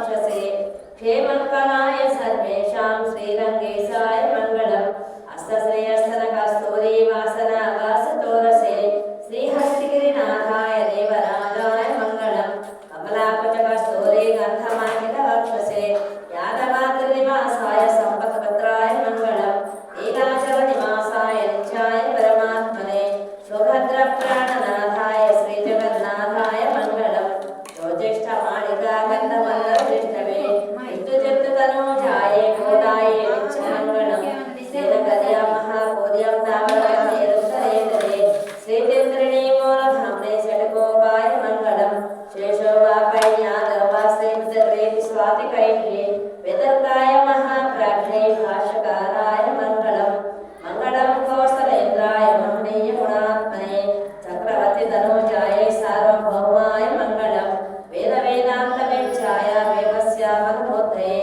वक्षसे क्षेमङ्कराय सर्वेषां श्रीरङ्गेशाय मङ्गलम् अस्तश्रेयस्तनकस्तूरी वासनावासतोरसे श्रीहस्तिगिरिनाथाय देवराजाय मङ्गलम् कमलापचकस्तूरी गन्धमालिकवक्षसे यादवाद्रिनिवासाय सम्पत्पत्राय मङ्गलम् लीलाचलनिवासाय नित्याय परमात्मने सुभद्रप्राणनाथाय श्रीजगन्नाथाय मङ्गलम् ज्योतिष्ठमालिका गन्धवल्लभविष्णवे विद्युजन्ततनूजाये गोदाये नित्यमङ्गलम् श्रीनगर्या महापूर्यं तावकमेरुत्तरेतरे श्रीचन्द्रिणी मूलधाम्ने षड्कोपाय मङ्गलम् शेषोवापैज्ञानवास्त्रिमुद्रे स्वातिकैर्ये वेदर्काय महाप्राज्ञे भाष्यकाराय मङ्गलम् मङ्गलं कौसलेन्द्राय महनीयगुणात्मने चक्रवर्तितनूजाये सार्वभौमाय मङ्गलम् वेदवेदान्तवेक्षाय वेदस्यामनमूर्तये